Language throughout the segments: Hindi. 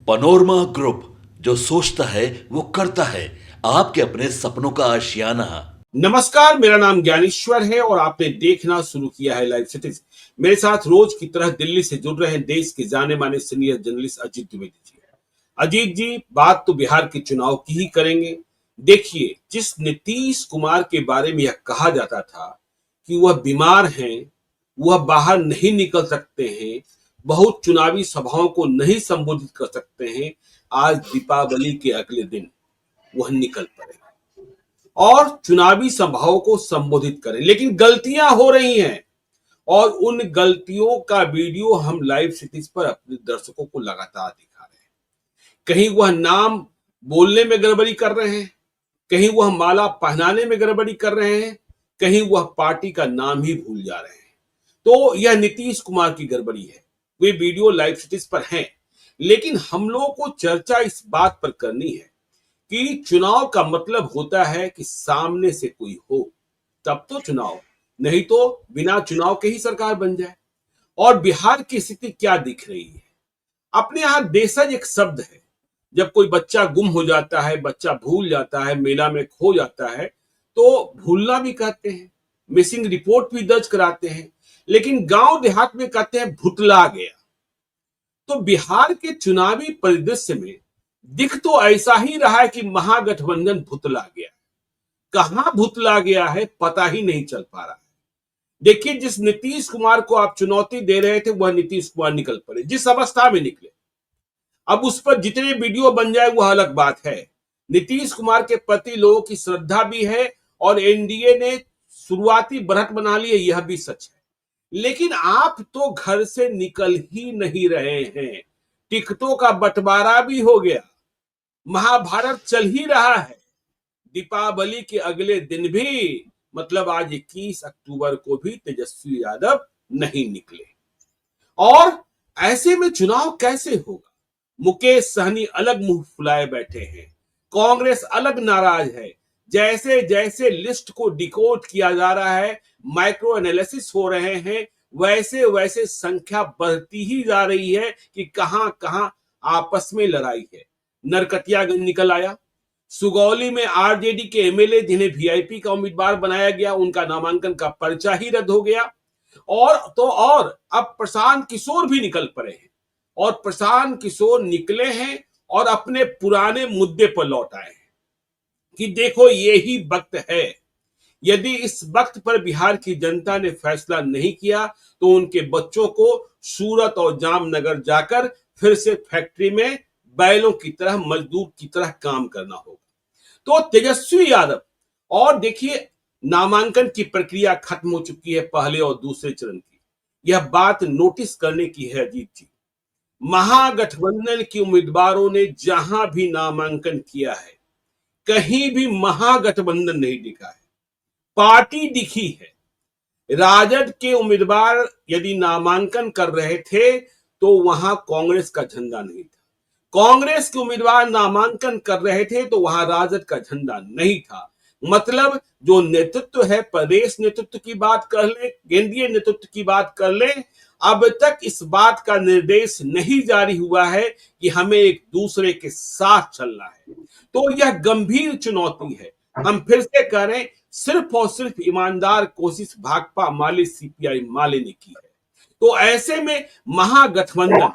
पनोरमा ग्रुप, जो सोचता है वो करता है। आपके अपने सपनों का आशियाना। नमस्कार, मेरा नाम ज्ञानेश्वर है और आपने देखना शुरू किया है लाइव सिटीज। मेरे साथ रोज की तरह दिल्ली से जुड़ रहे हैं देश के जाने माने सीनियर जर्नलिस्ट अजीत द्विवेदी जी। अजीत जी, बात तो बिहार के चुनाव की ही करेंगे। देखिए, जिस नीतीश कुमार के बारे में यह कहा जाता था कि वह बीमार हैं, वह बाहर नहीं निकल सकते हैं, बहुत चुनावी सभाओं को नहीं संबोधित कर सकते हैं, आज दीपावली के अगले दिन वह निकल पड़े और चुनावी सभाओं को संबोधित करें। लेकिन गलतियां हो रही हैं और उन गलतियों का वीडियो हम लाइव सिटीज पर अपने दर्शकों को लगातार दिखा रहे हैं। कहीं वह नाम बोलने में गड़बड़ी कर रहे हैं, कहीं वह माला पहनाने में गड़बड़ी कर रहे हैं, कहीं वह पार्टी का नाम ही भूल जा रहे हैं। तो यह नीतीश कुमार की गड़बड़ी है। वे वीडियो लाइव सिटीज पर हैं, लेकिन हम लोगों को चर्चा इस बात पर करनी है कि चुनाव का मतलब होता है कि सामने से कोई हो, तब तो चुनाव, नहीं तो बिना चुनाव के ही सरकार बन जाए। और बिहार की स्थिति क्या दिख रही है? अपने यहां देशज एक शब्द है। जब कोई बच्चा गुम हो जाता है, बच्चा भूल जाता है, मेला में खो जाता है, तो भूलना भी कहते हैं, मिसिंग रिपोर्ट भी दर्ज कराते हैं, लेकिन गांव देहात में कहते हैं भुतला गया। तो बिहार के चुनावी परिदृश्य में दिख तो ऐसा ही रहा है कि महागठबंधन भुतला गया। कहां भुतला गया है पता ही नहीं चल पा रहा है। देखिए, जिस नीतीश कुमार को आप चुनौती दे रहे थे वह नीतीश कुमार निकल पड़े, जिस अवस्था में निकले। अब उस पर जितने वीडियो बन जाए वह अलग बात है। नीतीश कुमार के प्रति लोगों की श्रद्धा भी है और एनडीए ने शुरुआती बढ़त बना ली है, यह भी सच है। लेकिन आप तो घर से निकल ही नहीं रहे हैं। टिकटों का बंटवारा भी हो गया, महाभारत चल ही रहा है। दीपावली के अगले दिन भी, मतलब आज 21 अक्टूबर को भी तेजस्वी यादव नहीं निकले। और ऐसे में चुनाव कैसे होगा? मुकेश सहनी अलग मुंह फुलाए बैठे हैं, कांग्रेस अलग नाराज है। जैसे जैसे लिस्ट को डिकोड किया जा रहा है, माइक्रो एनालिसिस हो रहे हैं, वैसे वैसे संख्या बढ़ती ही जा रही है कि कहां कहां आपस में लड़ाई है। नरकटियागंज निकल आया, सुगौली में आरजेडी के एमएलए जिन्हें वीआईपी का उम्मीदवार बनाया गया, उनका नामांकन का पर्चा ही रद्द हो गया। और अब प्रशांत किशोर भी निकल पड़े हैं और प्रशांत किशोर निकले हैं और अपने पुराने मुद्दे पर लौट आए हैं कि देखो यही वक्त है। यदि इस वक्त पर बिहार की जनता ने फैसला नहीं किया तो उनके बच्चों को सूरत और जामनगर जाकर फिर से फैक्ट्री में बैलों की तरह, मजदूर की तरह काम करना होगा। तो तेजस्वी यादव, और देखिए, नामांकन की प्रक्रिया खत्म हो चुकी है पहले और दूसरे चरण की। यह बात नोटिस करने की है अजीत जी। महागठबंधन के उम्मीदवारों ने जहां भी नामांकन किया है, कहीं भी महागठबंधन नहीं दिखा है, पार्टी दिखी है। राजद के उम्मीदवार यदि नामांकन कर रहे थे तो वहां कांग्रेस का झंडा नहीं था। कांग्रेस के उम्मीदवार नामांकन कर रहे थे तो वहां राजद का झंडा नहीं था। मतलब जो नेतृत्व है, प्रदेश नेतृत्व की बात कर ले, केंद्रीय नेतृत्व की बात कर ले, अब तक इस बात का निर्देश नहीं जारी हुआ है कि हमें एक दूसरे के साथ चलना है। तो यह गंभीर चुनौती है। हम फिर से कह रहे हैं, सिर्फ और सिर्फ ईमानदार कोशिश भाकपा माले सीपीआई माले ने की है। तो ऐसे में महागठबंधन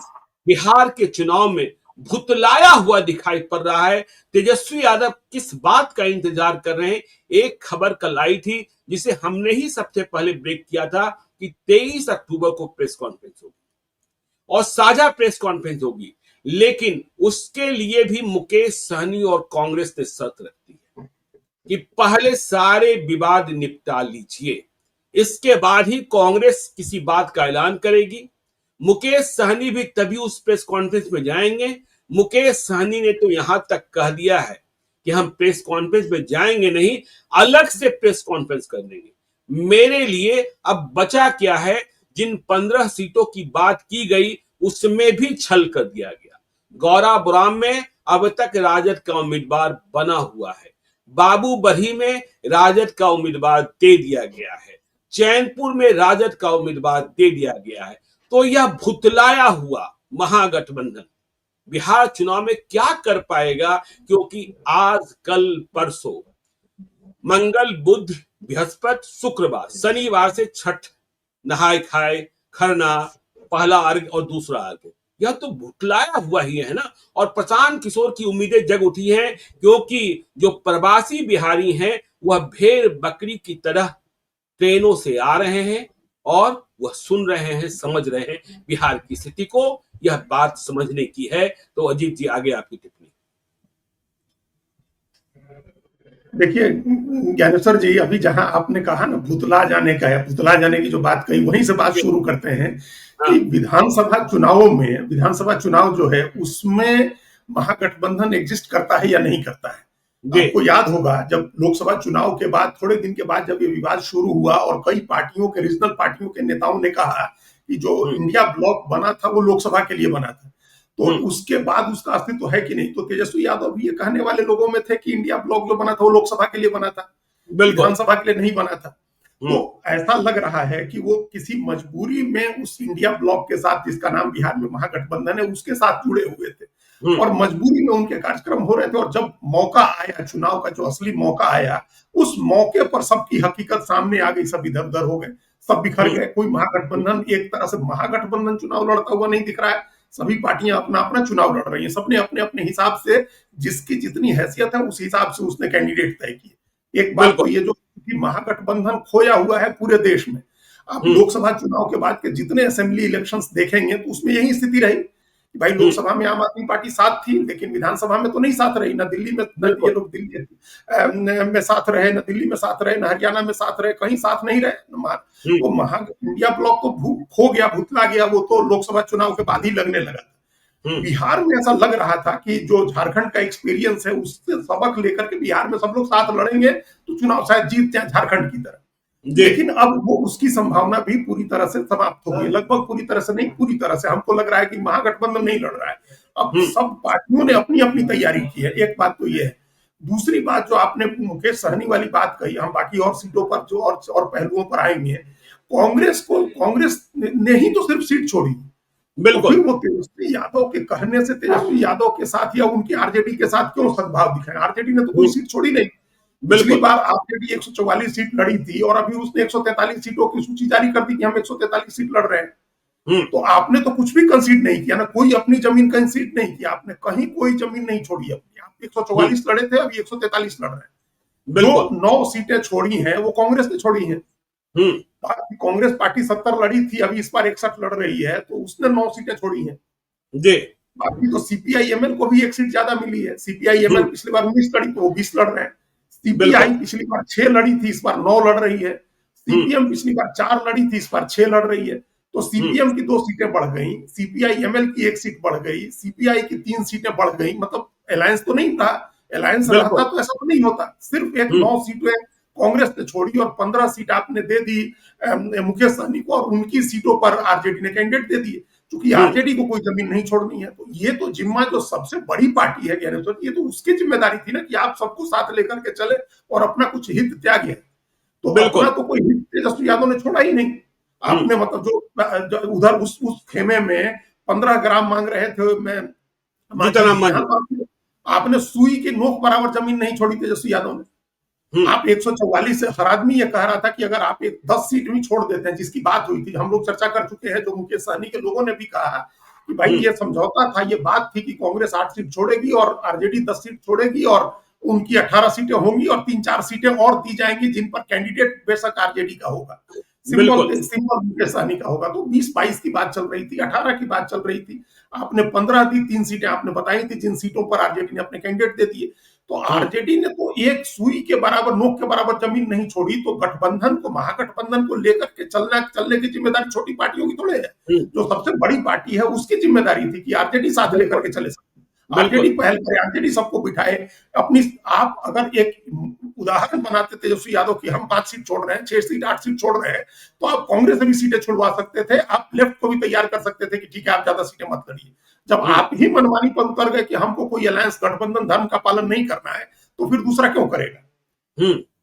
बिहार के चुनाव में भुतलाया हुआ दिखाई पड़ रहा है। तेजस्वी यादव किस बात का इंतजार कर रहे हैं? एक खबर कल आई थी जिसे हमने ही सबसे पहले ब्रेक किया था कि 23 अक्टूबर को प्रेस कॉन्फ्रेंस होगी और साझा प्रेस कॉन्फ्रेंस होगी, लेकिन उसके लिए भी मुकेश सहनी और कांग्रेस ने शर्त रखती है कि पहले सारे विवाद निपटा लीजिए, इसके बाद ही कांग्रेस किसी बात का ऐलान करेगी। मुकेश सहनी भी तभी उस प्रेस कॉन्फ्रेंस में जाएंगे। मुकेश सहनी ने तो यहां तक कह दिया है कि हम प्रेस कॉन्फ्रेंस में जाएंगे नहीं, अलग से प्रेस कॉन्फ्रेंस कर देंगे। मेरे लिए अब बचा क्या है? जिन 15 सीटों की बात की गई उसमें भी छल कर दिया गया। गौराबुराम में अब तक राजद का उम्मीदवार बना हुआ है, बाबू बरही में राजद का उम्मीदवार दे दिया गया है, चैनपुर में राजद का उम्मीदवार दे दिया गया है। तो यह भुतलाया हुआ महागठबंधन बिहार चुनाव में क्या कर पाएगा, क्योंकि आज कल परसों मंगल बुध बृहस्पति शुक्रवार शनिवार से छठ, नहाय खाए, खरना, पहला अर्घ और दूसरा अर्घ, यह तो भुतलाया हुआ ही है ना। और प्रशांत किशोर की उम्मीदें जग उठी हैं, क्योंकि जो प्रवासी बिहारी हैं वह भेड़ बकरी की तरह ट्रेनों से आ रहे हैं और वह सुन रहे हैं, समझ रहे हैं बिहार की स्थिति को। यह बात समझने की है। तो अजीत जी, आगे आपकी टिप्पणी। देखिए ज्ञानेश्वर जी, अभी जहां आपने कहा ना भुतला जाने का है, भुतला जाने की जो बात कही, वहीं से बात शुरू करते हैं कि हाँ, विधानसभा चुनावों में, विधानसभा चुनाव जो है उसमें महागठबंधन एग्जिस्ट करता है या नहीं करता है। जी, आपको याद होगा जब लोकसभा चुनाव के बाद थोड़े दिन के बाद जब ये विवाद शुरू हुआ और कई पार्टियों के, रीजनल पार्टियों के नेताओं ने कहा कि जो इंडिया ब्लॉक बना था वो लोकसभा के लिए बना था, तो उसके बाद उसका अस्तित्व है कि नहीं। तो तेजस्वी यादव भी ये कहने वाले लोगों में थे कि इंडिया ब्लॉक जो बना था वो लोकसभा के लिए बना था, बिल्कुल। विधानसभा के लिए नहीं बना था। तो ऐसा लग रहा है कि वो किसी मजबूरी में उस इंडिया ब्लॉक के साथ, जिसका नाम बिहार में महागठबंधन है, उसके साथ जुड़े हुए थे और मजबूरी में उनके कार्यक्रम हो रहे थे। और जब मौका आया चुनाव का, जो असली मौका आया, उस मौके पर सबकी हकीकत सामने आ गई, सब इधर उधर हो गए, सब बिखर गए। कोई महागठबंधन, एक तरह से महागठबंधन चुनाव लड़ता हुआ नहीं दिख रहा है। सभी पार्टियां अपना अपना चुनाव लड़ रही हैं, सबने अपने अपने हिसाब से, जिसकी जितनी हैसियत है उस हिसाब से उसने कैंडिडेट तय किए। एक बात तो ये जो महागठबंधन खोया हुआ है पूरे देश में, आप लोकसभा चुनाव के बाद के जितने असेंबली इलेक्शंस देखेंगे तो उसमें यही स्थिति रही कि भाई लोकसभा में आम आदमी पार्टी साथ थी, लेकिन विधानसभा में तो नहीं साथ रही। ना दिल्ली में, न ये लोग दिल्ली में साथ रहे, न दिल्ली में साथ रहे, न हरियाणा में साथ रहे, कहीं साथ नहीं रहे। वो इंडिया ब्लॉक तो खो गया, भुतला गया, वो तो लोकसभा चुनाव के बाद ही लगने लगा। बिहार में ऐसा लग रहा था कि जो झारखंड का एक्सपीरियंस है उससे सबक लेकर के बिहार में सब लोग साथ लड़ेंगे तो चुनाव शायद जीत जाए झारखंड की तरह। लेकिन अब वो उसकी संभावना भी पूरी तरह से समाप्त हो गई, लगभग पूरी तरह से नहीं, पूरी तरह से। हमको लग रहा है कि महागठबंधन नहीं लड़ रहा है। अब सब पार्टियों ने अपनी अपनी तैयारी की है, एक बात तो ये है। दूसरी बात जो आपने मुकेश सहनी वाली बात कही, हम बाकी और सीटों पर जो और पहलुओं पर आएंगे। कांग्रेस ने ही तो सिर्फ सीट छोड़ी, बिल्कुल। तो फिर वो तेजस्वी यादव के कहने से तेजस्वी यादव के साथ या उनकी आरजेडी के साथ क्यों सद्भाव दिखाए? आरजेडी ने तो कोई सीट छोड़ी नहीं। पिछली बार आरजेडी 144 सीट लड़ी थी और अभी उसने 143 सीटों की सूची जारी कर दी कि हम 143 सीट लड़ रहे हैं। तो आपने तो कुछ भी कंसीड नहीं किया ना, कोई अपनी जमीन कंसीड नहीं किया आपने, कहीं कोई जमीन नहीं छोड़ी अपनी। आप 144 लड़े थे, अभी 143 लड़ रहे हैं। जो 9 सीटें छोड़ी हैं वो कांग्रेस ने छोड़ी हैं। कांग्रेस पार्टी 70 लड़ी थी, अभी इस बार 61 लड़ रही है, तो उसने 9 सीटें छोड़ी हैं जी। बाकी तो सीपीआई एमएल को भी एक सीट ज्यादा मिली है। सीपीआई एमएल पिछली बार 19 लड़ी तो वो 20 लड़ रहे हैं। सीपीआई पिछली बार 6 लड़ी थी, इस बार 9 लड़ रही है। सीपीएम पिछली बार 4 लड़ी थी, इस बार 6 लड़ रही है। तो सीपीएम की 2 सीटें बढ़ गई, सीपीआई एमएल की 1 सीट बढ़ गई, सीपीआई की 3 सीटें बढ़ गई। मतलब अलायंस तो नहीं रहा, अलायंस रहता तो ऐसा तो नहीं होता। सिर्फ एक 9 सीटें कांग्रेस ने छोड़ी और 15 सीट आपने दे दी मुकेश सहनी को, और उनकी सीटों पर आरजेडी ने कैंडिडेट दे दिए। क्योंकि आरजेडी को कोई जमीन नहीं छोड़नी है। तो ये तो जिम्मा जो सबसे बड़ी पार्टी है ज्ञानेश्वर, ये तो उसकी जिम्मेदारी थी ना कि आप सबको साथ लेकर के चले और अपना कुछ हित त्यागे। तो अपना तो कोई हित तेजस्वी यादव ने छोड़ा ही नहीं। आपने मतलब जो उधर उस खेमे में 15 ग्राम मांग रहे थे, आपने सुई की नोक बराबर जमीन नहीं छोड़ी तेजस्वी यादव ने। आप 144 से, हर आदमी ये कह रहा था कि अगर आप 10 सीट भी छोड़ देते हैं, जिसकी बात हुई थी, हम लोग चर्चा कर चुके हैं, जो मुकेश सहनी के लोगों ने भी कहा कि भाई ये समझौता था, ये बात थी कि कांग्रेस 8 सीट छोड़ेगी और आरजेडी 10 सीट छोड़ेगी और उनकी 18 सीटें होंगी और 3-4 सीटें और दी जाएंगी जिन पर कैंडिडेट बेशक आरजेडी का होगा, सिंपल मुकेश सहनी का होगा। तो 20-22 की बात चल रही थी, 18 की बात चल रही थी। आपने 15 दी, 3 सीटें आपने बताई थी जिन सीटों पर आरजेडी ने अपने कैंडिडेट दे दिए। तो आरजेडी ने तो एक सुई के बराबर, नोक के बराबर जमीन नहीं छोड़ी। तो गठबंधन को, महागठबंधन को लेकर के चलने की जिम्मेदारी छोटी पार्टियों की थोड़ी है। जो सबसे बड़ी पार्टी है उसकी जिम्मेदारी थी कि आरजेडी साथ लेकर के चले, आरजेडी पहल करे, आरजेडी सबको बिठाए अपनी। आप अगर एक उदाहरण बनाते तेजस्वी यादव की, हम 5 सीट छोड़ रहे हैं, 6 सीट 8 सीट छोड़ रहे हैं, तो आप कांग्रेस से भी सीटें छुड़वा सकते थे। आप लेफ्ट को भी तैयार कर सकते थे कि ठीक है आप ज्यादा सीटें मत लड़िए। जब आप ही मनमानी पर उतर गए कि हमको कोई अलायंस, गठबंधन धर्म का पालन नहीं करना है, तो फिर दूसरा क्यों करेगा?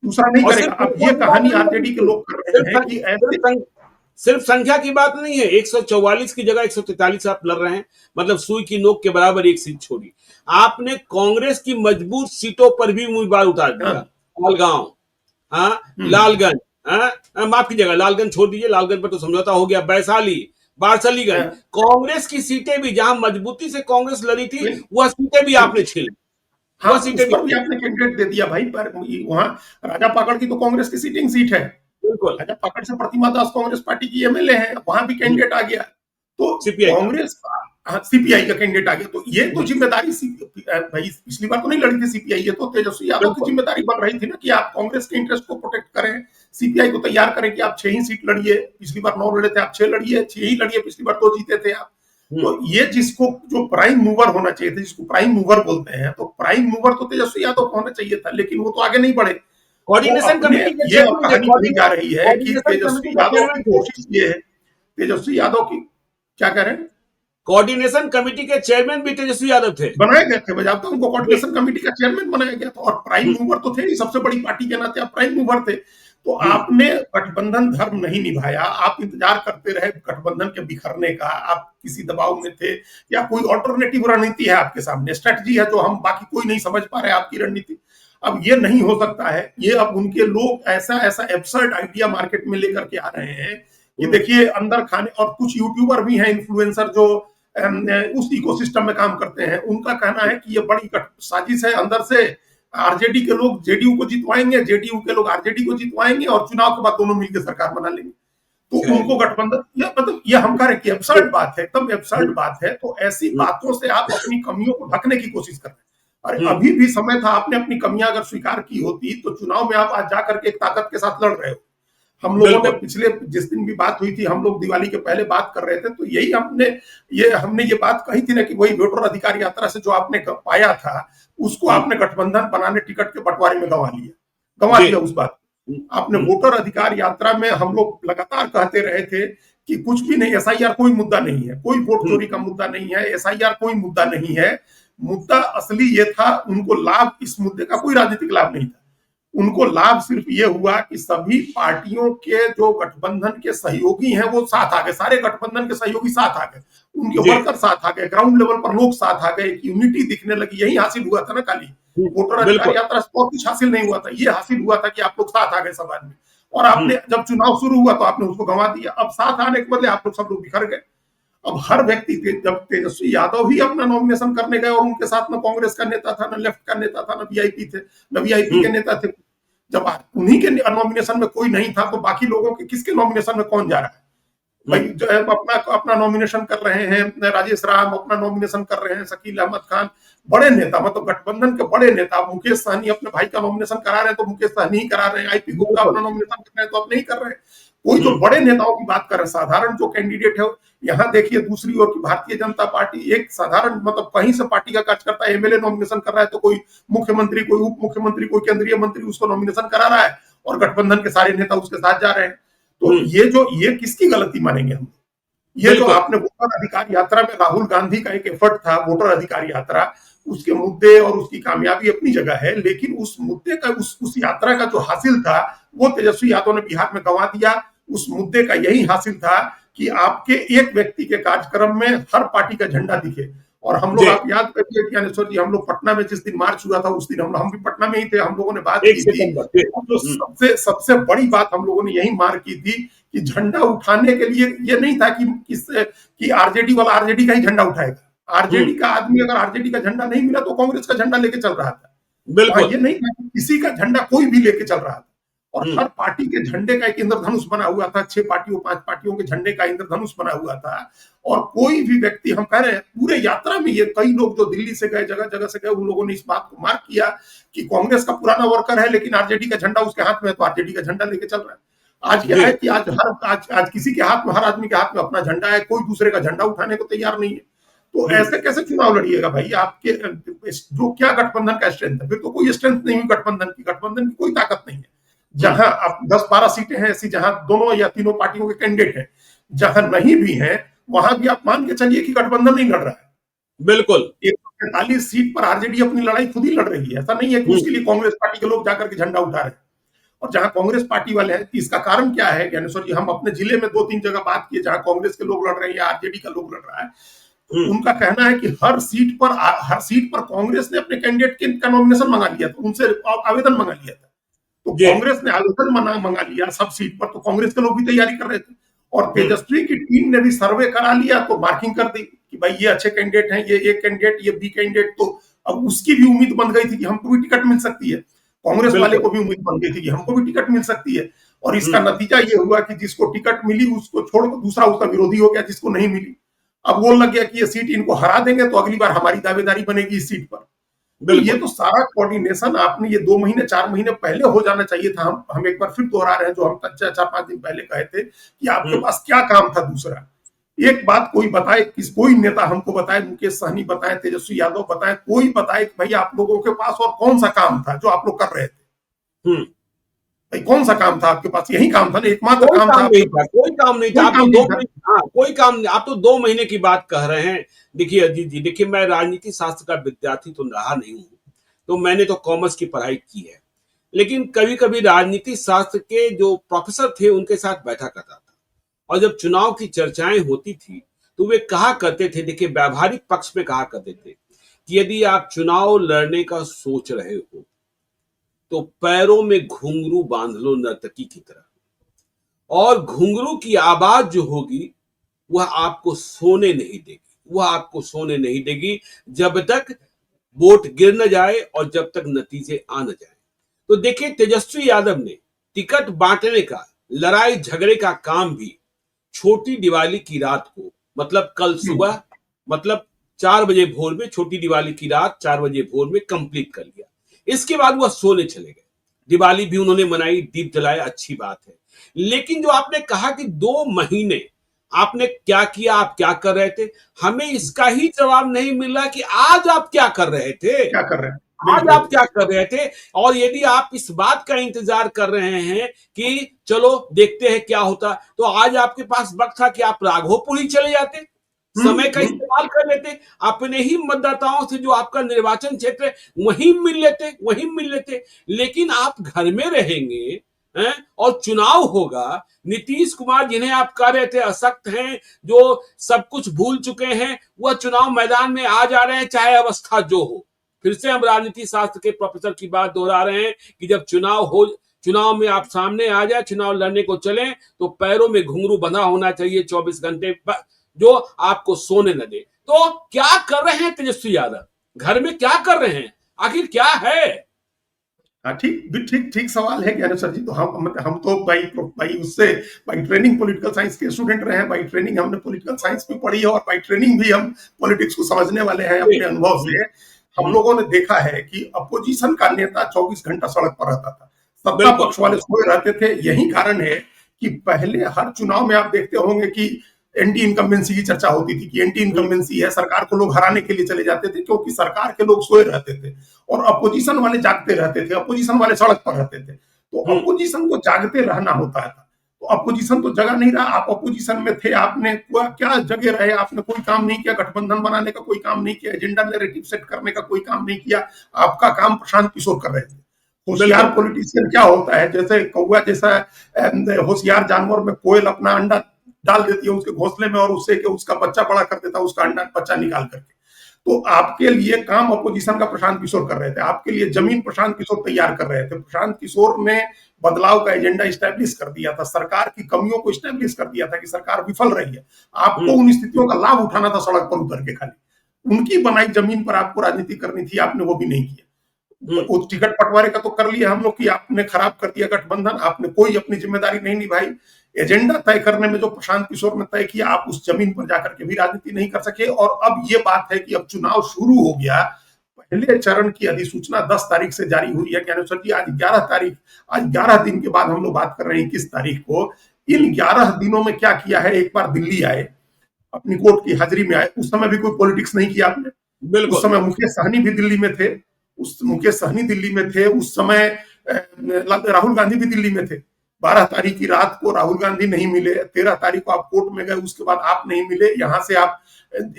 दूसरा नहीं करेगा। अब ये कहानी आरजेडी के लोग कर रहे हैं कि ऐसे सिर्फ संख्या की बात नहीं है, 144 की जगह 143 आप लड़ रहे हैं, मतलब सुई की नोक के बराबर एक सीट छोड़ी। आपने कांग्रेस की मजबूत सीटों पर भी उम्मीदवार उतार दिया। हाँ। लालगांव, हाँ, लालगंज, हाँ, माफ कीजिएगा, लालगंज छोड़ दीजिए, लालगंज पर तो समझौता हो गया, वैशाली, बारसलीगंज, हाँ। कांग्रेस की सीटें भी जहां मजबूती से कांग्रेस लड़ी थी, नहीं, वह सीटें भी आपने छीन ली। हाँ, वह उस सीटें भी पर भी आपने कैंडिडेट दे दिया भाई। पर वहां राजा पाकड़ की तो कांग्रेस की सिटिंग सीट है। बिल्कुल राजा पाकड़ से प्रतिमा दास कांग्रेस पार्टी की एमएलए है, वहां भी कैंडिडेट आ गया। तो सीपीआई का। कांग्रेस का सीपीआई का कैंडिडेट आ गया। तो ये तो जिम्मेदारी भाई, पिछली बार तो नहीं लड़ी थी सीपीआई, ये तो तेजस्वी यादव की बिल्कुल जिम्मेदारी बन रही थी ना कि आप कांग्रेस के इंटरेस्ट को प्रोटेक्ट करें, सीपीआई को तैयार करें कि आप 6 ही सीट लड़िए। पिछली बार 9 लड़े थे, आप 6 लड़िए, 6 ही लड़िए, पिछली बार 2 जीते थे आप। तो ये जिसको जो प्राइम मूवर होना चाहिए था, जिसको प्राइम मूवर बोलते हैं, तो प्राइम मूवर तो तेजस्वी यादव को होना चाहिए था, लेकिन वो तो आगे नहीं बढ़े। कोऑर्डिनेशन कमेटी के ये अब चेयरमैन थे, कहानी कही जा रही है कि कोऑर्डिनेशन तेजस्वी कमेटी के यादव की चेयरमैन थे, कोशिश ये है, तेजस्वी यादव की क्या कह रहे हैं, कोऑर्डिनेशन कमेटी के चेयरमैन भी तेजस्वी यादव थे। बनाए गए थे, बजाते उनको कोऑर्डिनेशन कमेटी का चेयरमैन बनाया गया था। और प्राइम मूवर तो थे ही, सबसे बड़ी पार्टी के नाते आप प्राइम मूवर थे। तो आपने गठबंधन धर्म नहीं निभाया, आप इंतजार करते रहे गठबंधन के बिखरने का, आप किसी दबाव में थे, या कोई ऑल्टरनेटिव रणनीति है आपके सामने, स्ट्रेटजी है जो हम बाकी कोई नहीं समझ पा रहे आपकी रणनीति। अब ये नहीं हो सकता है। ये अब उनके लोग ऐसा ऐसा एब्सर्ड आइडिया मार्केट में लेकर के आ रहे हैं कि देखिए अंदर खाने, और कुछ यूट्यूबर भी हैं, इन्फ्लुएंसर, जो उस इकोसिस्टम में काम करते हैं, उनका कहना है कि ये बड़ी साजिश है, अंदर से आरजेडी के लोग जेडीयू को जितवाएंगे, जेडीयू के लोग आरजेडी को जितवाएंगे, और चुनाव के बाद दोनों मिलकर सरकार बना लेंगे। तो उनको गठबंधन, ये मतलब ये हम कह रहे हैं कि एब्सर्ड बात है, एकदम एब्सर्ड बात है। तो ऐसी बातों से आप अपनी कमियों को ढकने की कोशिश कर रहे हैं। और अभी भी समय था, आपने अपनी कमियां अगर स्वीकार की होती तो चुनाव में आप आज जाकर के एक ताकत के साथ लड़ रहे हो। हम लोगों ने पिछले जिस दिन भी बात हुई थी, हम लोग दिवाली के पहले बात कर रहे थे, तो यही हमने ये बात कही थी ना कि वही वोटर अधिकार यात्रा से जो आपने पाया था, उसको आपने गठबंधन बनाने टिकट के बंटवारे में गंवा दिया उस बात। आपने वोटर अधिकार यात्रा में, हम लोग लगातार कहते रहे थे कि कुछ भी नहीं, एसआईआर कोई मुद्दा नहीं है, कोई वोट चोरी का मुद्दा नहीं है, एसआईआर कोई मुद्दा नहीं है। मुद्दा असली ये था, उनको लाभ, इस मुद्दे का कोई राजनीतिक लाभ नहीं था। उनको लाभ सिर्फ ये हुआ कि सभी पार्टियों के जो गठबंधन के सहयोगी हैं वो साथ आ गए, सारे गठबंधन के सहयोगी साथ आ गए, उनके वर्कर साथ आ गए, ग्राउंड लेवल पर लोग साथ आ गए, एक यूनिटी दिखने लगी। यही हासिल हुआ था ना काली, वोटर अधिकार यात्रा से बहुत कुछ हासिल नहीं हुआ था, ये हासिल हुआ था कि आप लोग साथ आ गए सब आदमी। और आपने जब चुनाव शुरू हुआ तो आपने उसको गंवा दिया। अब साथ आने के बदले आप लोग सब लोग बिखर गए। अब हर व्यक्ति, जब तेजस्वी यादव ही अपना नॉमिनेशन करने गए, और उनके साथ न कांग्रेस का नेता था, न लेफ्ट का नेता था, न वीआईपी थे, न वीआईपी के नेता थे। जब उन्हीं के नॉमिनेशन में कोई नहीं था, तो बाकी लोगों के किसके नॉमिनेशन में कौन जा रहा है भाई? जो है अपना नॉमिनेशन कर रहे हैं राजेश राम, अपना नॉमिनेशन कर रहे हैं शकील अहमद खान, बड़े नेता, मतलब गठबंधन के बड़े नेता। मुकेश सहनी अपने भाई का नॉमिनेशन करा रहे हैं तो मुकेश सहनी ही करा रहे हैं, आईपी गुप्ता अपना नॉमिनेशन कर रहे हैं तो आप नहीं कर रहे हैं। कोई जो बड़े नेताओं की बात कर रहे हैं, साधारण जो कैंडिडेट है, यहाँ देखिए दूसरी ओर की भारतीय जनता पार्टी, एक साधारण, मतलब कहीं से पार्टी का कार्यकर्ता एमएलए नॉमिनेशन कर रहा है, तो कोई मुख्यमंत्री, कोई उप मुख्यमंत्री, कोई केंद्रीय मंत्री उसको नॉमिनेशन करा रहा है, और गठबंधन के सारे नेता उसके साथ जा रहे हैं। तो ये किसकी गलती मानेंगे हम? ये जो आपने वोटर अधिकार यात्रा में, राहुल गांधी का एक एफर्ट था वोटर अधिकार यात्रा, उसके मुद्दे और उसकी कामयाबी अपनी जगह है, लेकिन उस मुद्दे का, उस यात्रा का जो हासिल था, वो तेजस्वी यादव ने बिहार में गंवा दिया। उस मुद्दे का यही हासिल था कि आपके एक व्यक्ति के कार्यक्रम में हर पार्टी का झंडा दिखे। और हम लोग, आप याद करिए ज्ञानेश्वर जी, हम लोग पटना में जिस दिन मार्च हुआ था, उस दिन हम भी पटना में ही थे, हम लोगों ने बात की थी। जो सबसे बड़ी बात हम लोगों ने यही मार की थी कि झंडा उठाने के लिए ये नहीं था कि आरजेडी वाला आरजेडी का ही झंडा उठाएगा। आरजेडी का आदमी अगर आरजेडी का झंडा नहीं मिला तो कांग्रेस का झंडा लेके चल रहा था। बिल्कुल, ये नहीं था कि किसी का झंडा कोई भी लेके चल रहा था। और हर पार्टी के झंडे का एक इंद्रधनुष बना हुआ था, 6 पार्टियों 5 पार्टियों के झंडे का इंद्रधनुष बना हुआ था। और कोई भी व्यक्ति, हम कह रहे हैं पूरे यात्रा में, ये कई लोग जो दिल्ली से गए, जगह जगह से गए, उन लोगों ने इस बात को मार्क किया कि कांग्रेस का पुराना वर्कर है, लेकिन आरजेडी का झंडा उसके हाथ में है, तो आरजेडी का झंडा लेके चल रहा है। आज क्या है कि आज किसी के हाथ में, हर आदमी के हाथ में अपना झंडा है, कोई दूसरे का झंडा उठाने को तैयार नहीं है। तो ऐसे कैसे चुनाव लड़िएगा भाई? आपके जो क्या गठबंधन का स्ट्रेंथ है? फिर तो कोई स्ट्रेंथ नहीं हुई गठबंधन की कोई ताकत नहीं है। जहां अब 10-12 सीटें हैं ऐसी जहां दोनों या तीनों पार्टियों के कैंडिडेट हैं, जहां नहीं भी हैं वहां भी आप मान के चलिए कि गठबंधन नहीं लड़ रहा है। बिल्कुल, 145 सीट पर आरजेडी अपनी लड़ाई खुद ही लड़ रही है। ऐसा नहीं है कि उसके लिए कांग्रेस पार्टी के लोग जाकर के झंडा उठा रहे हैं। और जहां कांग्रेस पार्टी वाले हैं, इसका कारण क्या है ज्ञानेश्वर जी? हम अपने जिले में 2-3 जगह बात किए जहां कांग्रेस के लोग लड़ रहे हैं या आरजेडी का लोग लड़ रहा है, उनका कहना है कि हर सीट पर कांग्रेस ने अपने कैंडिडेट का नॉमिनेशन मंगा लिया था, उनसे आवेदन मंगा लिया था। तो कांग्रेस ने आवेदन मंगा लिया सब सीट पर, तो कांग्रेस के लोग भी तैयारी कर रहे थे और तेजस्वी की टीम ने भी सर्वे करा लिया, तो मार्किंग कर दी कि भाई ये अच्छे कैंडिडेट हैं, ये ए कैंडिडेट, ये बी कैंडिडेट। तो अब उसकी भी उम्मीद बन गई थी कि हमको भी टिकट मिल सकती है, कांग्रेस वाले को भी उम्मीद बन गई थी कि हमको भी टिकट मिल सकती है। और इसका नतीजा ये हुआ कि जिसको टिकट मिली उसको छोड़कर दूसरा उसका विरोधी हो गया, जिसको नहीं मिली अब वो लग गया कि ये सीट इनको हरा देंगे तो अगली बार हमारी दावेदारी बनेगी इस सीट पर। तो ये तो सारा कोऑर्डिनेशन आपने ये 2 महीने 4 महीने पहले हो जाना चाहिए था। हम एक बार फिर दोहरा रहे हैं जो हम 4-5 दिन पहले कहे थे कि आपके पास क्या काम था। दूसरा एक बात कोई बताए, कोई नेता हमको बताए, मुकेश सहनी बताए, तेजस्वी यादव बताए, कोई बताए कि भाई आप लोगों के पास और कौन सा काम था जो आप लोग कर रहे थे। भाई कौन सा काम था आपके पास? यही काम था ना, एकमात्र काम था। कोई काम नहीं था। कोई काम नहीं। आप तो 2 महीने की बात कह रहे हैं। देखिए अजीत जी, देखिए मैं राजनीति शास्त्र का विद्यार्थी तो रहा नहीं हूँ, तो मैंने तो कॉमर्स की पढ़ाई की है, लेकिन कभी कभी राजनीति शास्त्र के जो प्रोफेसर थे उनके साथ बैठा करता था, और जब चुनाव की चर्चाएं होती थी तो वे कहा करते थे, देखिए व्यावहारिक पक्ष में कहा करते थे कि यदि आप चुनाव लड़ने का सोच रहे हो तो पैरों में घुंघरू बांध लो नर्तकी की तरह, और घुंघरू की आवाज जो होगी वह आपको सोने नहीं देगी, वह आपको सोने नहीं देगी जब तक वोट गिर न जाए और जब तक नतीजे आ न जाए। तो देखिए तेजस्वी यादव ने टिकट बांटने का, लड़ाई झगड़े का काम भी छोटी दिवाली की रात को, मतलब कल सुबह, मतलब 4 बजे भोर में, छोटी दिवाली की रात 4 बजे भोर में कंप्लीट कर लिया। इसके बाद वह सोने चले गए। दिवाली भी उन्होंने मनाई, दीप जलाया, अच्छी बात है। लेकिन जो आपने कहा कि 2 महीने आपने क्या किया, आप क्या कर रहे थे, हमें इसका ही जवाब नहीं मिला कि आज आप क्या कर रहे थे, क्या कर रहे हैं, आज आप क्या कर रहे थे। और यदि आप इस बात का इंतजार कर रहे हैं कि चलो देखते हैं क्या होता, तो आज आपके पास वक्त था कि आप राघोपुर ही चले जाते, समय का इस्तेमाल कर लेते, अपने ही मतदाताओं से जो आपका निर्वाचन क्षेत्र है वहीं मिल लेते। लेकिन आप घर में रहेंगे और चुनाव होगा, नीतीश कुमार जिन्हें आप कह रहे थे अशक्त हैं, जो सब कुछ भूल चुके हैं, वह चुनाव मैदान में आ जा रहे हैं, चाहे अवस्था जो हो। फिर से हम राजनीति शास्त्र के प्रोफेसर की बात दोहरा रहे हैं कि जब चुनाव में आप सामने आ जाए, चुनाव लड़ने को चले, तो पैरों में घुंघरू बंधा होना चाहिए 24 घंटे जो आपको सोने न दे। तो क्या कर रहे हैं तेजस्वी यादव, घर में क्या कर रहे हैं, आखिर क्या है? ठीक सवाल है ज्ञानेश्वर जी। तो हम तो भाई ट्रेनिंग पॉलिटिकल साइंस के स्टूडेंट रहे हैं, भाई ट्रेनिंग हमने पॉलिटिकल साइंस में पढ़ी है और भाई ट्रेनिंग भी हम पॉलिटिक्स को समझने वाले हैं अपने अनुभव से। हम लोगों ने देखा है कि अपोजिशन का नेता 24 घंटा सड़क पर रहता था, सत्ता पक्ष वाले सोए रहते थे। यही कारण है कि पहले हर चुनाव में आप देखते होंगे कि एंटी इनकम्बेंसी की चर्चा होती थी कि एंटी इनकम्बेंसी है, सरकार को लोग हराने के लिए चले जाते थे, क्योंकि सरकार के लोग सोए रहते थे और अपोजिशन वाले जागते रहते थे, अपोजिशन वाले सड़क पर रहते थे। तो अपोजिशन को जागते रहना होता था, तो अपोजिशन तो जगह नहीं रहा। आप अपोजिशन में थे, आपने क्या जगह रहे, आपने कोई काम नहीं किया, गठबंधन बनाने का कोई काम नहीं किया, एजेंडा नैरेटिव सेट करने का कोई काम नहीं किया। आपका काम प्रशांत किशोर कर रहे थे। होशियार पॉलिटिशियन क्या होता है, जैसे कौवा जैसा होशियार जानवर में कोयल अपना अंडा डाल देती है उसके घोंसले में और उससे उसका बच्चा बड़ा कर देता है, उसका अंडा बच्चा निकाल करके। तो आपके लिए काम अपोजिशन का प्रशांत किशोर कर रहे थे, आपके लिए जमीन प्रशांत किशोर तैयार कर रहे थे। प्रशांत किशोर ने बदलाव का एजेंडा स्टैब्लिश कर दिया था, सरकार की कमियों को स्टैब्लिश कर दिया था कि सरकार विफल रही है। आपको उन स्थितियों का लाभ उठाना था, सड़क पर उतर के खाली उनकी बनाई जमीन पर आपको राजनीति करनी थी, आपने वो भी नहीं किया। उस टिकट बंटवारे का तो कर लिया हम लोग कि आपने खराब कर दिया गठबंधन, आपने कोई अपनी जिम्मेदारी नहीं निभाई। एजेंडा तय करने में जो प्रशांत किशोर ने तय किया, आप उस जमीन पर जाकर के भी राजनीति नहीं कर सके। और अब ये बात है कि अब चुनाव शुरू हो गया, पहले चरण की अधिसूचना 10 तारीख से जारी हुई है ज्ञानेश्वर जी। आज 11 तारीख, आज 11 दिन के बाद हम लोग बात कर रहे हैं 21 तारीख को। इन 11 दिनों में क्या किया है? एक बार दिल्ली आए, अपनी कोर्ट की हाजिरी में आए, उस समय भी कोई पॉलिटिक्स नहीं किया आपने। उस समय मुकेश सहनी भी दिल्ली में थे, उस समय राहुल गांधी भी दिल्ली में थे। 12 तारीख की रात को राहुल गांधी नहीं मिले, 13 तारीख को आप कोर्ट में गए, उसके बाद आप नहीं मिले। यहाँ से आप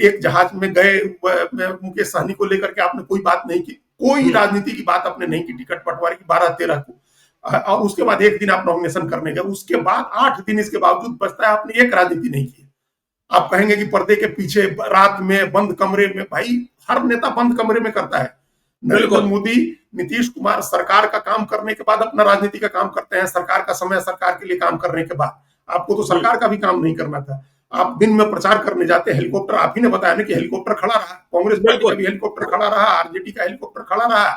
एक जहाज में गए मुकेश सहनी को लेकर के, आपने कोई बात नहीं की, कोई राजनीति की बात आपने नहीं की टिकट बंटवारे की 12-13 को। और उसके बाद एक दिन आप नॉमिनेशन करने गए, उसके बाद 8 दिन इसके बावजूद बचता है आपने एक राजनीति नहीं की। आप कहेंगे कि पर्दे के पीछे रात में बंद कमरे में, भाई हर नेता बंद कमरे में करता है। नरेंद्र मोदी, नीतीश कुमार सरकार का काम करने के बाद अपना राजनीति का काम करते हैं, सरकार का समय सरकार के लिए काम करने के बाद। आपको तो सरकार का भी काम नहीं करना था, आप दिन में प्रचार करने जाते, हेलीकॉप्टर आप ही ने बताया ना कि हेलीकॉप्टर खड़ा रहा, कांग्रेस पार्टी का भी हेलीकॉप्टर खड़ा रहा, आरजेडी का हेलीकॉप्टर खड़ा रहा,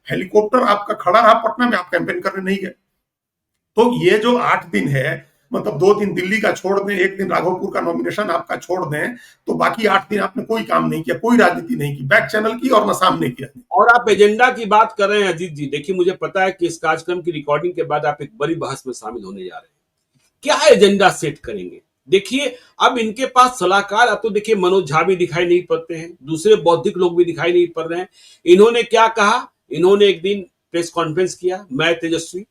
हेलीकॉप्टर आपका खड़ा रहा पटना में, आप कैंपेन करने नहीं गए। तो ये जो 8 दिन है, मतलब 2 दिन दिल्ली का छोड़ दें, 1 दिन राघोपुर का नॉमिनेशन आपका छोड़ दें, तो बाकी 8 दिन आपने कोई काम नहीं किया, कोई राजनीति नहीं की, बैक चैनल की और न सामने किया। और आप एजेंडा की बात कर रहे हैं अजीत जी, देखिए मुझे पता है कि इस कार्यक्रम की रिकॉर्डिंग के बाद आप एक बड़ी बहस में शामिल होने जा रहे हैं। क्या एजेंडा सेट करेंगे? देखिए अब इनके पास सलाहकार, अब तो देखिए मनोज झा भी दिखाई नहीं पड़ते हैं, दूसरे बौद्धिक लोग भी दिखाई नहीं पड़ रहे हैं। इन्होंने क्या कहा, इन्होंने एक दिन प्रेस कॉन्फ्रेंस किया, मैं तेजस्वी,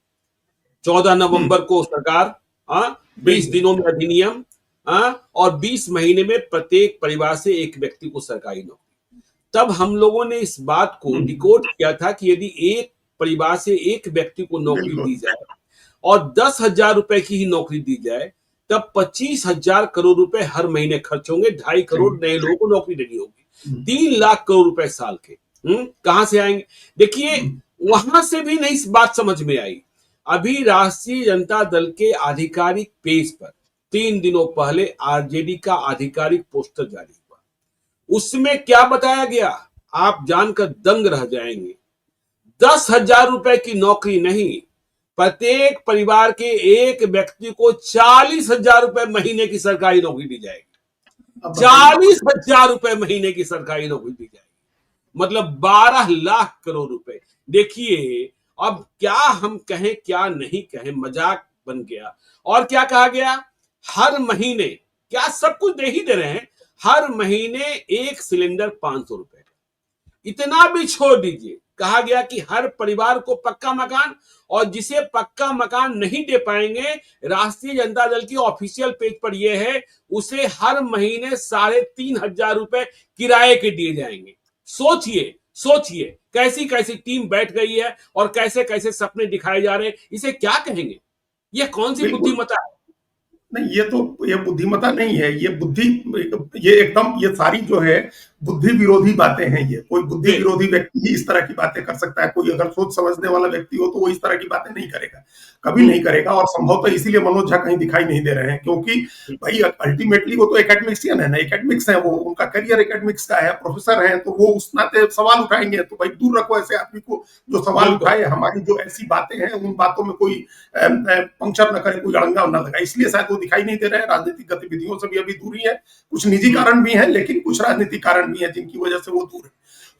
14 नवंबर को सरकार, 20 दिनों में अधिनियम, और 20 महीने में प्रत्येक परिवार से एक व्यक्ति को सरकारी नौकरी। तब हम लोगों ने इस बात को डिकोड किया था कि यदि एक परिवार से एक व्यक्ति को नौकरी दी जाए और 10,000 रुपए की ही नौकरी दी जाए, तब 25,000 करोड़ रुपए हर महीने खर्च होंगे, 2.5 करोड़ नए लोगों को नौकरी देनी होगी, 3 लाख करोड़ रुपए साल के। कहां से आएंगे? देखिए वहां से भी नहीं इस बात समझ में आई। अभी राष्ट्रीय जनता दल के आधिकारिक पेज पर 3 दिनों पहले आरजेडी का आधिकारिक पोस्टर जारी हुआ, उसमें क्या बताया गया आप जानकर दंग रह जाएंगे। 10,000 रुपए की नौकरी नहीं, प्रत्येक परिवार के एक व्यक्ति को 40,000 रुपए महीने की सरकारी नौकरी दी जाएगी। 40,000 रुपए महीने की सरकारी नौकरी दी जाएगी, मतलब 12 लाख करोड़ रुपए। देखिए अब क्या हम कहें क्या नहीं कहें, मजाक बन गया। और क्या कहा गया, हर महीने, क्या सब कुछ दे ही दे रहे हैं, हर महीने एक सिलेंडर 500 रुपए का। इतना भी छोड़ दीजिए, कहा गया कि हर परिवार को पक्का मकान, और जिसे पक्का मकान नहीं दे पाएंगे, राष्ट्रीय जनता दल की ऑफिशियल पेज पर यह है, उसे हर महीने 3,500 रुपए किराए के दिए जाएंगे। सोचिए सोचिए कैसी कैसी टीम बैठ गई है और कैसे कैसे सपने दिखाए जा रहे हैं, इसे क्या कहेंगे? यह कौन सी बुद्धिमत्ता है? नहीं, ये बुद्धिमत्ता नहीं है, ये बुद्धि, ये एकदम, ये सारी जो है बुद्धि विरोधी बातें हैं। ये कोई बुद्धि विरोधी व्यक्ति ही इस तरह की बातें कर सकता है। कोई अगर सोच समझने वाला व्यक्ति हो तो वो इस तरह की बातें नहीं करेगा, कभी नहीं करेगा। और संभवतः इसीलिए मनोज झा कहीं दिखाई नहीं दे रहे हैं, क्योंकि भाई अल्टीमेटली वो तो एकेडमिक्सियन है ना, एकेडमिक्स है, वो उनका करियर एकेडमिक्स का है, प्रोफेसर है, तो वो उस नाते सवाल उठाएंगे। तो भाई दूर रखो ऐसे आदमी को जो सवाल उठाए, हमारी जो ऐसी बातें हैं उन बातों में कोई पंक्चर न करे, कोई अड़ंगा न लगाए, इसलिए शायद वो दिखाई नहीं दे रहे हैं। राजनीतिक गतिविधियों से भी अभी दूरी है, कुछ निजी कारण भी है, लेकिन कुछ राजनीतिक कारण भी है जिनकी वजह से वो दूर है।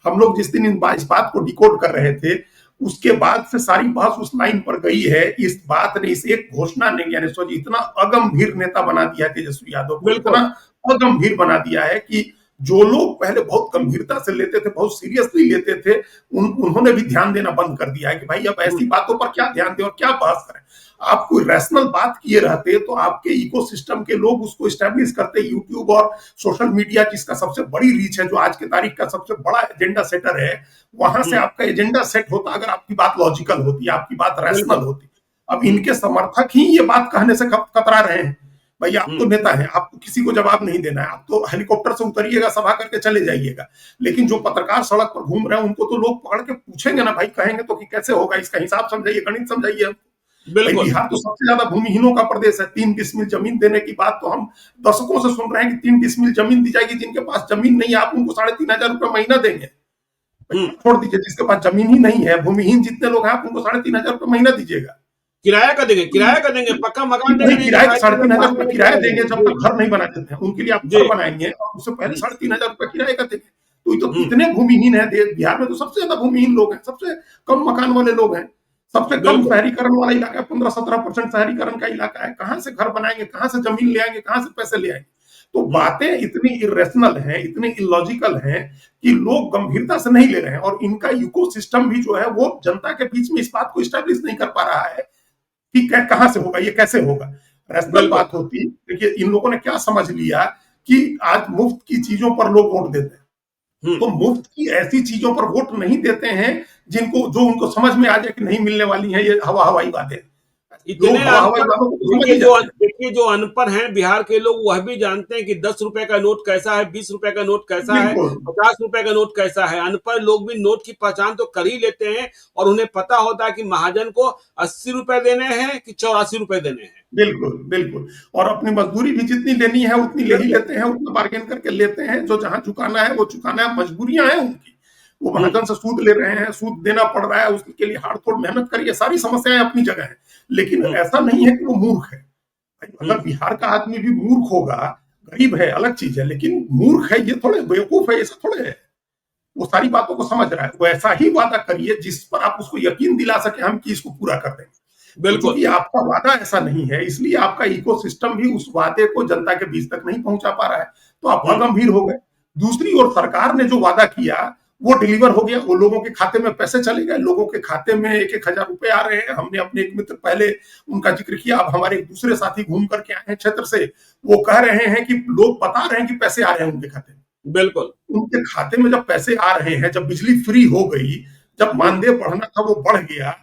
हम लोग जिस दिन इस बात को डिकोड कर रहे थे, उसके बाद से सारी बहस उस लाइन पर गई है। इस बात ने, इस एक घोषणा ने ज्ञानेश्वर जी इतना अगंभीर नेता बना दिया तेजस्वी यादव को, इतना अगंभीर बना दिया है कि जो लोग पहले बहुत गंभीरता से लेते थे, बहुत सीरियसली लेते थे, उन्होंने भी ध्यान देना बंद कर दिया है कि भाई अब ऐसी बातों पर क्या ध्यान दें और क्या बहस करें। आप कोई रैशनल बात किए रहते तो आपके इकोसिस्टम के लोग उसको एस्टैब्लिश करते। यूट्यूब और सोशल मीडिया जिसका सबसे बड़ी रीच है, जो आज के तारीख का सबसे बड़ा एजेंडा सेटर है, वहां से आपका एजेंडा सेट होता अगर आपकी बात लॉजिकल होती, आपकी बात रैशनल होती। अब इनके समर्थक ही ये बात कहने से कतरा रहे हैं। भाई आप तो नेता हैं, आपको किसी को जवाब नहीं देना है, आप तो हेलीकॉप्टर से उतरिएगा, सभा करके चले जाइएगा। लेकिन जो पत्रकार सड़क पर घूम रहे हैं उनको तो लोग पकड़ के पूछेंगे ना भाई, कहेंगे तो कि कैसे होगा, इसका हिसाब समझाइए, गणित समझाइए। बिहार तो सबसे ज्यादा भूमिहीनों का प्रदेश है। 3 डिसमिल जमीन देने की बात तो हम दशकों से सुन रहे हैं कि 3 डिसमिल जमीन दी जाएगी। जिनके पास जमीन नहीं है आप उनको 3,500 रुपए महीना देंगे। छोड़ दीजिए, जिसके पास जमीन ही नहीं है, भूमिहीन जितने लोग हैं, आप उनको 3,500 रुपए महीना दीजिएगा। किराया का देंगे, किराया का देंगे, पक्का मकान देंगे, किराया 3,500 रुपए किराया देंगे जब तक घर नहीं बना देते हैं। उनके लिए आप घर बनाएंगे और उससे पहले 3,500 रुपए किराए का देंगे। तो इतने भूमिहीन है बिहार में, तो सबसे ज्यादा भूमिहीन लोग हैं, सबसे कम मकान वाले लोग हैं, सबसे कम शहरीकरण वाला इलाका, 15-17% शहरीकरण का इलाका है। कहां से घर बनाएंगे, कहां से जमीन ले आएंगे, कहां से पैसे ले आएंगे? तो बातें इतनी इरेशनल हैं, इतनी इलॉजिकल हैं कि लोग गंभीरता से नहीं ले रहे हैं। और इनका इकोसिस्टम भी जो है वो जनता के बीच में इस बात को एस्टैब्लिश नहीं कर पा रहा है कि कहां से होगा, ये कैसे होगा। रैशनल बात होती, देखिए इन लोगों ने क्या समझ लिया कि आज मुफ्त की चीजों पर लोग वोट देते हैं। तो मुफ्त की ऐसी चीजों पर वोट नहीं देते हैं जो उनको समझ में आ जाए कि नहीं मिलने वाली है, ये हवा हवाई बातें। लोग इतने हवा हवाई अनपढ़, बातों को तो समझ ही जाते हैं। देखिए जो अनपढ़ हैं बिहार के लोग, वह भी जानते हैं कि 10 रुपए का नोट कैसा है, 20 रुपए का नोट कैसा है, बिल्कुल 50 रुपए का नोट कैसा है। अनपढ़ लोग भी नोट की पहचान तो कर ही लेते हैं, और उन्हें पता होता है कि महाजन को 80 रुपए देने हैं कि 84 रुपए देने हैं। बिल्कुल बिल्कुल। और अपनी मजदूरी भी जितनी लेनी है उतनी ले ही लेते हैं, उतना बार्गेन करके लेते हैं। जो जहां चुकाना है वो चुकाना है, मजबूरियां हैं उनकी। वो महाजन से सूद ले रहे हैं, सूद देना पड़ रहा है, उसके लिए हार्ड तोड़ मेहनत करिए, सारी समस्याएं अपनी जगह है। लेकिन ऐसा नहीं है कि वो मूर्ख है। अगर बिहार का आदमी भी मूर्ख होगा, गरीब है अलग चीज है, लेकिन मूर्ख है ये थोड़े, बेवकूफ है ऐसा थोड़े है। वो सारी बातों को समझ रहा है। वो ऐसा ही वादा करिए जिस पर आप उसको यकीन दिला सके हम कि इसको पूरा कर देंगे। बिल्कुल। क्योंकि आपका वादा ऐसा नहीं है, इसलिए आपका इकोसिस्टम भी उस वादे को जनता के बीच तक नहीं पहुंचा पा रहा है, तो आप अगंभीर हो गए। दूसरी ओर सरकार ने जो वादा किया वो डिलीवर हो गया, वो लोगों के खाते में पैसे चले गए, लोगों के खाते में 1,000 रुपए आ रहे हैं। हमने अपने एक मित्र पहले उनका जिक्र किया, अब हमारे एक दूसरे साथी घूम करके आए हैं क्षेत्र से, वो कह रहे हैं कि लोग बता रहे हैं कि पैसे आ रहे हैं उनके खाते में। बिल्कुल। उनके खाते में जब पैसे आ रहे हैं, जब बिजली फ्री हो गई, जब मानदेय बढ़ना था वो बढ़ गया।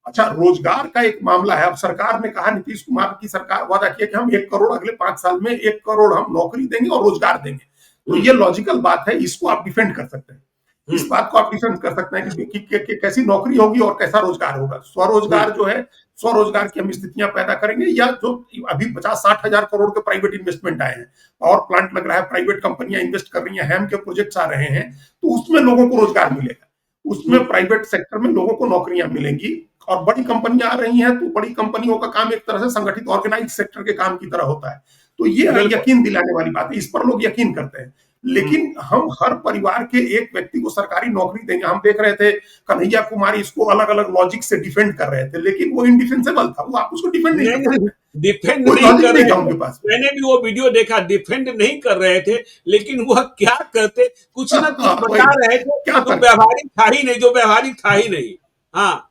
अच्छा, रोजगार का एक मामला है। अब सरकार ने कहा, नीतीश कुमार की सरकार वादा किया कि हम 1 करोड़ अगले 5 साल में 1 करोड़ हम नौकरी देंगे और रोजगार देंगे। तो ये लॉजिकल बात है, इसको आप डिफेंड कर सकते हैं। इस बात को आप डिफेंड कर सकते हैं कि कैसी नौकरी होगी और कैसा रोजगार होगा। स्वरोजगार जो है, स्वरोजगार की हम स्थितियां पैदा करेंगे, या जो अभी 50-60 हजार करोड़ के प्राइवेट इन्वेस्टमेंट आए हैं, पावर प्लांट लग रहा है, प्राइवेट कंपनियां इन्वेस्ट कर रही हैं, हैम के प्रोजेक्ट्स आ रहे हैं, तो उसमें लोगों को रोजगार मिलेगा, उसमें प्राइवेट सेक्टर में लोगों को नौकरियां मिलेंगी। और बड़ी कंपनियां आ रही हैं, तो बड़ी कंपनियों का काम एक तरह से संगठित ऑर्गेनाइज सेक्टर के काम की तरह होता है। तो ये यकीन दिलाने वाली बात है, इस पर लोग यकीन करते हैं। लेकिन हम हर परिवार के एक व्यक्ति को सरकारी नौकरी देंगे, हम देख रहे थे कन्हैया कुमार इसको अलग अलग लॉजिक से डिफेंड कर रहे थे, लेकिन वो इंडिफेंसेबल था, वो आप उसको डिफेंड नहीं कर सकते। डिफेंड नहीं कर रहे थे उनके पास। मैंने भी वो वीडियो देखा, डिफेंड नहीं कर रहे थे, लेकिन वह क्या करते, कुछ ना कुछ बता रहे थे, क्या जो व्यवहारिक था ही नहीं, जो व्यवहारिक था ही नहीं। हाँ,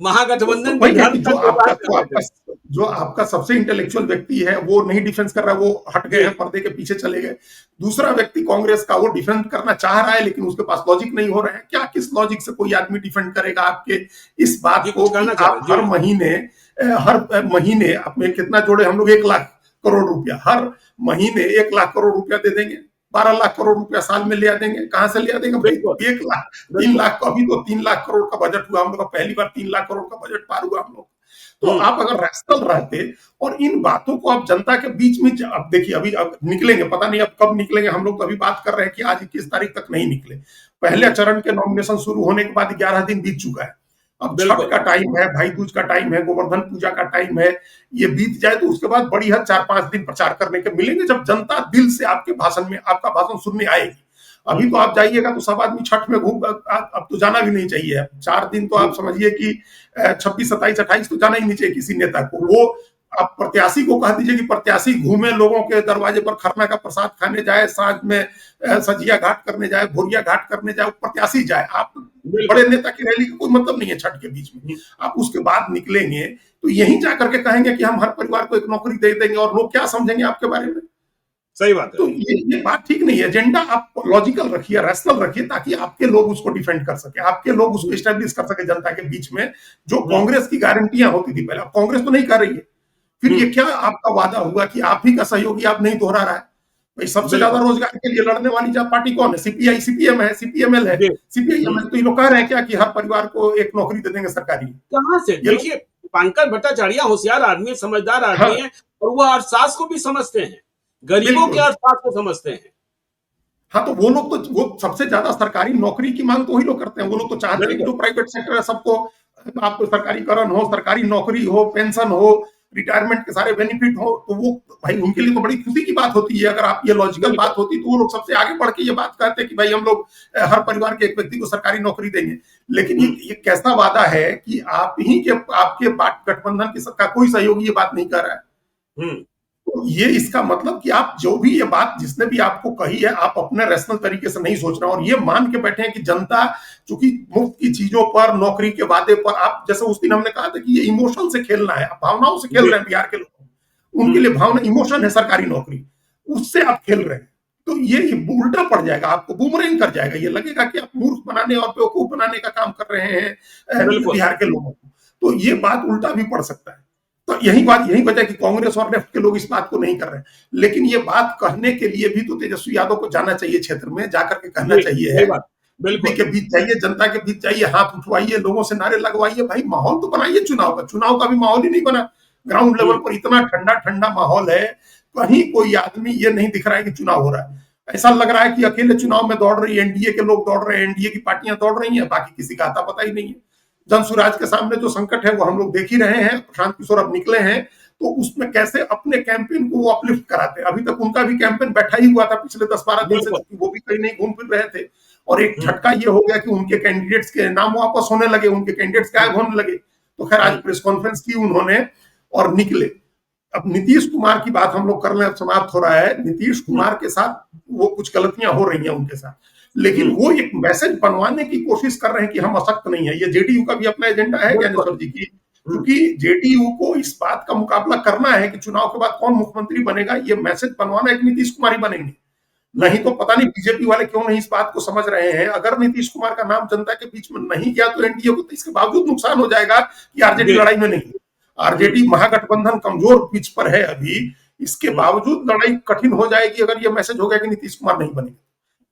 महागठबंधन की धर्म जो आपका सबसे इंटेलेक्चुअल व्यक्ति है वो नहीं डिफेंस कर रहा है, वो हट गए हैं, पर्दे के पीछे चले गए। दूसरा व्यक्ति कांग्रेस का, वो डिफेंड करना चाह रहा है, लेकिन उसके पास लॉजिक नहीं हो रहा है। क्या किस लॉजिक से कोई आदमी डिफेंड करेगा आपके इस बात को कि आप हर महीने अपने कितना जोड़े हम लोग, 1 लाख करोड़ रुपया हर महीने 1 लाख करोड़ रुपया दे देंगे, 12 लाख करोड़ रुपया साल में ले देंगे। कहां से ले देंगे भाई? 1 लाख 3 लाख का, अभी तो 3 लाख करोड़ का बजट हुआ हम लोग का, पहली बार 3 लाख करोड़ का बजट पार हुआ हम लोग। तो आप अगर रैशनल रहते और इन बातों को आप जनता के बीच में, अब देखिए अभी अब निकलेंगे, पता नहीं अब कब निकलेंगे, हम लोग तो अभी बात कर रहे हैं कि आज 21 तारीख तक नहीं निकले। पहले चरण के नॉमिनेशन शुरू होने के बाद 11 दिन बीत चुका है। अब छठ का टाइम है, भाई दूज का टाइम है, गोवर्धन पूजा का टाइम है, ये बीत जाए तो उसके बाद बड़ी हद 4-5 दिन प्रचार करने के मिलेंगे, जब जनता दिल से आपके भाषण में, आपका भाषण सुनने आएगी। अभी तो आप जाइएगा तो सब आदमी छठ में घूम, अब तो जाना भी नहीं चाहिए। 4 दिन तो आप समझिए कि 26, 27, 28 तो जाना ही नहीं चाहिए किसी नेता को। वो आप प्रत्याशी को कह दीजिए कि प्रत्याशी घूमे, लोगों के दरवाजे पर खरना का प्रसाद खाने जाए, साँझ में सजिया घाट करने जाए, भोरिया घाट करने जाए, प्रत्याशी जाए। आप बड़े नेता की रैली का कोई मतलब नहीं है छठ के बीच में। आप उसके बाद निकलेंगे तो यहीं जाकर के कहेंगे कि हम हर परिवार को एक नौकरी दे देंगे, और लोग क्या समझेंगे आपके बारे में? सही बात है। तो ये बात ठीक नहीं है। एजेंडा आप लॉजिकल रखिए, रैशनल रखिए, ताकि आपके लोग उसको डिफेंड कर सके, आपके लोग उसको एस्टेब्लिश कर सके जनता के बीच में। जो कांग्रेस की गारंटियां होती थी पहले, अब कांग्रेस तो नहीं कर रही है। फिर ये क्या आपका वादा हुआ कि आप ही का सहयोगी आप नहीं दोहरा रहा है? भाई सबसे ज्यादा रोजगार के लिए लड़ने वाली पार्टी कौन है? सीपीआई, सीपीएम है, सीपीएमएल है, सीपीआईएम है। तो ये लोग कह रहे हैं क्या कि हर परिवार को एक नौकरी दे देंगे सरकारी? कहां से? देखिए, पंकज भट्टाचार्य होशियार आदमी, समझदार आदमी है, और वो अर्थशास्त्र को भी समझते हैं, गरीबों के अर्थशास्त्र को समझते हैं। हाँ, तो वो लोग तो, वो सबसे ज्यादा सरकारी नौकरी की मांग तो वही लोग करते हैं। वो लोग तो चाहते हैं कि जो प्राइवेट सेक्टर है सबको, आपको सरकारीकरण हो, सरकारी नौकरी हो, पेंशन हो, रिटायरमेंट के सारे बेनिफिट हो। तो वो भाई उनके लिए तो बड़ी खुशी की बात होती है। अगर आप ये लॉजिकल बात होती तो वो लोग सबसे आगे बढ़ के ये बात कहते हैं कि भाई हम लोग हर परिवार के एक व्यक्ति को सरकारी नौकरी देंगे। लेकिन ये कैसा वादा है कि आप ही के, आपके गठबंधन का कोई सहयोगी ये बात नहीं कर रहा है। तो ये इसका मतलब कि आप जो भी ये बात जिसने भी आपको कही है, आप अपने रैशनल तरीके से नहीं सोच रहे, और ये मान के बैठे हैं कि जनता चूंकि मुफ्त की चीजों पर, नौकरी के वादे पर, आप जैसे उस दिन हमने कहा था कि ये इमोशन से खेलना है, आप भावनाओं से खेल रहे हैं। बिहार के लोग, उनके लिए भावना, इमोशन है सरकारी नौकरी, उससे आप खेल रहे हैं। तो ये उल्टा पड़ जाएगा, आपको बूमरैंग कर जाएगा। ये लगेगा कि आप मूर्ख बनाने और बेवकूफ बनाने का काम कर रहे हैं बिल्कुल। बिहार के लोगों को। तो ये बात उल्टा भी पड़ सकता है। तो यही वजह कि कांग्रेस और लेफ्ट के लोग इस बात को नहीं कर रहे हैं। लेकिन ये बात कहने के लिए भी तो तेजस्वी यादव को जाना चाहिए, क्षेत्र में जाकर के कहना चाहिए सही है, बात, बिल्कुल। के बीच जाइए, जनता के बीच जाइए, हाथ उठवाइए, लोगों से नारे लगवाइए, भाई माहौल तो बनाइए चुनाव का। चुनाव का भी माहौल ही नहीं बना। ग्राउंड लेवल पर इतना ठंडा ठंडा माहौल है, कहीं कोई आदमी ये नहीं दिख रहा है कि चुनाव हो रहा है। ऐसा लग रहा है कि अकेले चुनाव में दौड़ रही है, एनडीए के लोग दौड़ रहे हैं, एनडीए की पार्टियां दौड़ रही हैं, बाकी किसी का आता पता ही नहीं है। जन स्वराज के सामने जो संकट है वो हम लोग देख ही रहे हैं। प्रशांत किशोर अब निकले हैं, तो उसमें कैसे अपने कैंपेन को वो अपलिफ्ट कराते हैं। अभी तक उनका भी कैंपेन बैठा ही हुआ था पिछले 10-12 दिन से, क्योंकि वो भी कहीं नहीं घूम फिर रहे थे। और एक झटका ये हो गया कि उनके कैंडिडेट्स के नाम वापस होने लगे, उनके कैंडिडेट्स गायब होने लगे। तो खैर आज प्रेस कॉन्फ्रेंस की उन्होंने और निकले। अब नीतीश कुमार की बात हम लोग कर लें, समाप्त हो रहा है। नीतीश कुमार के साथ वो कुछ गलतियां हो रही हैं उनके साथ, लेकिन वो एक मैसेज बनवाने की कोशिश कर रहे हैं कि हम अशक्त नहीं है। ये जेडीयू का भी अपना एजेंडा है ज्ञानेश्वर जी की, क्योंकि जेडीयू को इस बात का मुकाबला करना है कि चुनाव के बाद कौन मुख्यमंत्री बनेगा। ये मैसेज बनवाना है कि नीतीश कुमार ही बनेंगे। नहीं तो पता नहीं बीजेपी वाले क्यों नहीं इस बात को समझ रहे हैं। अगर नीतीश कुमार का नाम जनता के बीच में नहीं गया तो एनडीए को तो इसके बावजूद नुकसान हो जाएगा कि आरजेडी लड़ाई में नहीं है। आरजेडी महागठबंधन कमजोर पिच पर है अभी, इसके बावजूद लड़ाई कठिन हो जाएगी अगर ये मैसेज हो गया कि नीतीश कुमार नहीं बनेंगे।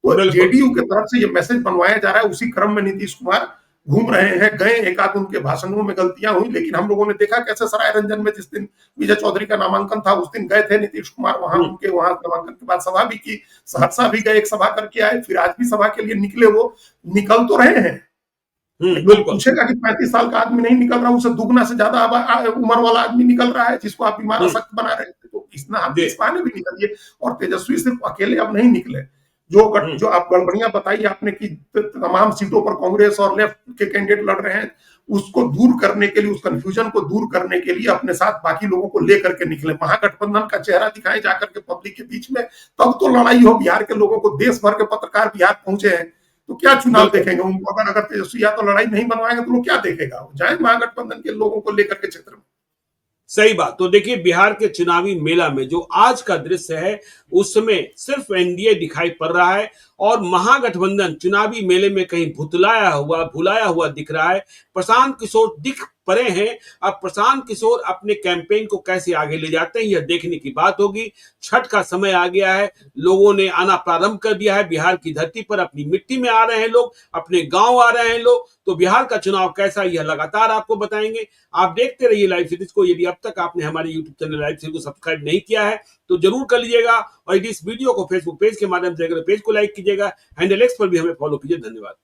तो जेडीयू की तरफ से ये मैसेज बनवाया जा रहा है। उसी क्रम में नीतीश कुमार घूम रहे हैं, गए, एक आध उनके भाषणों में गलतियां हुई, लेकिन हम लोगों ने देखा कैसे सराय रंजन में जिस दिन विजय चौधरी का नामांकन था उस दिन गए थे नीतीश कुमार वहां, उनके वहां नामांकन के बाद सभा भी की, सहरसा भी गए, एक सभा करके आए, फिर आज भी सभा के लिए निकले। वो निकल तो रहे हैं, पूछेगा कि 35 साल का आदमी नहीं निकल रहा, उसे दुगना से ज्यादा उम्र वाला आदमी निकल रहा है जिसको आप बीमार सख्त बना रहे थे। तो इस बहाने भी निकलिए। और तेजस्वी सिर्फ अकेले अब नहीं निकले, जो आप गड़बड़ियां बताई आपने कि तमाम सीटों पर कांग्रेस और लेफ्ट के कैंडिडेट लड़ रहे हैं, उसको दूर करने के लिए, उस कंफ्यूजन को दूर करने के लिए अपने साथ बाकी लोगों को लेकर के निकले, महागठबंधन का चेहरा दिखाए जाकर के पब्लिक के बीच में। तब तो लड़ाई हो बिहार के लोगों को। देश भर के पत्रकार बिहार पहुंचे हैं, तो क्या चुनाव देखेंगे उनको? अगर तेजस्वी यादव लड़ाई नहीं बनवाएंगे तो लोग क्या देखेगा? जाए महागठबंधन के लोगों को लेकर के क्षेत्र में। सही बात। तो देखिए बिहार के चुनावी मेला में जो आज का दृश्य है उसमें सिर्फ एनडीए दिखाई पड़ रहा है और महागठबंधन चुनावी मेले में कहीं भुलाया हुआ दिख रहा है। प्रशांत किशोर दिख पड़े हैं। अब प्रशांत किशोर अपने कैंपेन को कैसे आगे ले जाते हैं यह देखने की बात होगी। छठ का समय आ गया है, लोगों ने आना प्रारंभ कर दिया है। बिहार की धरती पर अपनी मिट्टी में आ रहे हैं लोग, अपने गांव आ रहे हैं लोग। तो बिहार का चुनाव कैसा यह लगातार आपको बताएंगे। आप देखते रहिए लाइव सीरीज को। यदि अब तक आपने हमारे यूट्यूब चैनल लाइव सीरीज को सब्सक्राइब नहीं किया है तो जरूर कर लीजिएगा, और यदि इस वीडियो को फेसबुक पेज के माध्यम से अगर पेज को लाइक कीजिएगा, हैंडल एक्स पर भी हमें फॉलो कीजिए। धन्यवाद।